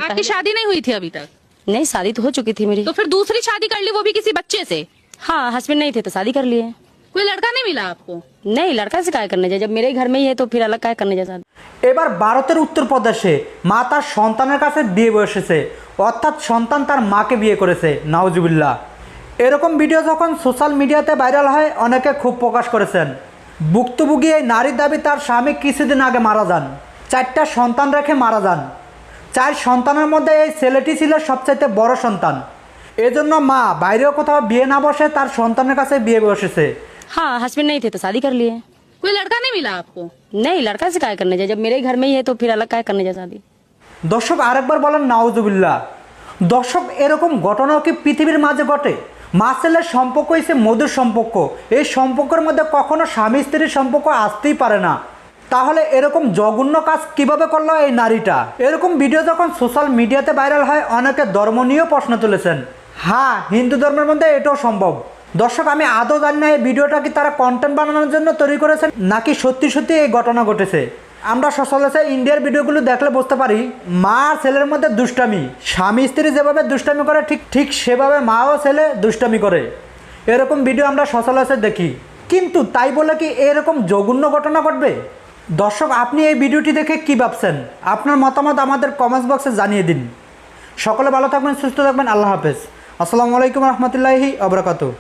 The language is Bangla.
आपकी शादी नहीं हुई थी अभी तक? नहीं, शादी तो हो चुकी थी मेरी। तो फिर दूसरी शादी कर ली, वो भी किसी बच्चे से? हाँ, हस्बैंड नहीं थे तो शादी कर लिए। कोई लड़का नहीं मिला आपको? नहीं, लड़का से काय करने जाए, जब मेरे घर में ही है तो फिर अलग काय करने जाए शादी। এবার ভারতের উত্তরপ্রদেশে মা তার সন্তানের কাছে বিয়ে বসেছে, অর্থাৎ সন্তান তার মাকে বিয়ে করেছে। নাউজুবিল্লাহ। এরকম ভিডিও যখন সোশ্যাল মিডিয়াতে ভাইরাল হয় অনেকে খুব প্রকাশ করেছেন। ভুক্তভোগী এই নারীর দাবি তার স্বামী কিছুদিন আগে মারা যান, 4টা সন্তান রেখে মারা যান। 4 সন্তানের মধ্যে এই ছেলেটি ছিল সবচাইতে বড় সন্তান। এজন্য মা বাইরেও কোথাও বিয়ে না বসে তার সন্তানের কাছে বিয়ে বসেছে। हाँ, हस्बैंड नहीं थे तो शादी कर लिए। कोई लड़का नहीं मिला आपको? नहीं, लड़का से काय करने जाए, जब मेरे घर में ही है तो फिर अलग काय करने जाए शादी। দর্শক আরেকবার বলেন নাউজুবিল্লাহ। দর্শক এরকম ঘটনাও কি পৃথিবীর মাঝে ঘটে? মা ছেলের সম্পর্ক হচ্ছে মধুর সম্পর্ক। এই সম্পর্কের মধ্যে কখনো স্বামী স্ত্রীর সম্পর্ক আসতেই পারে না। তাহলে এরকম জঘন্য কাজ কিভাবে করলো এই নারীটা? এরকম ভিডিও যখন সোশ্যাল মিডিয়াতে ভাইরাল হয় অনেকে ধর্ম নিয়েও প্রশ্ন তুলেছেন। হ্যাঁ, হিন্দু ধর্মের মধ্যে এটাও সম্ভব। দর্শক আমি আদৌ জানি না এই ভিডিওটা কি তারা কন্টেন্ট বানানোর জন্য তৈরি করেছেন নাকি সত্যি সত্যি এই ঘটনা ঘটেছে। আমরা সচরাচর ইন্ডিয়ার ভিডিওগুলো দেখলে বুঝতে পারি মা আর ছেলের মধ্যে দুষ্টামি। স্বামী স্ত্রী যেভাবে দুষ্টামি করে ঠিক সেভাবে মা ও ছেলে দুষ্টামি করে। এরকম ভিডিও আমরা সচরাচর দেখি, কিন্তু তাই বলে কি এরকম জঘন্য ঘটনা ঘটবে? দর্শক আপনি এই ভিডিওটি দেখে কি ভাবছেন? আপনার মতামত আমাদের কমেন্টস বক্সে জানিয়ে দিন। সকলে ভালো থাকবেন, সুস্থ থাকবেন। আল্লাহ হাফেজ। আসসালামু আলাইকুম রহমতুল্লাহি ওয়া বারাকাতুহু।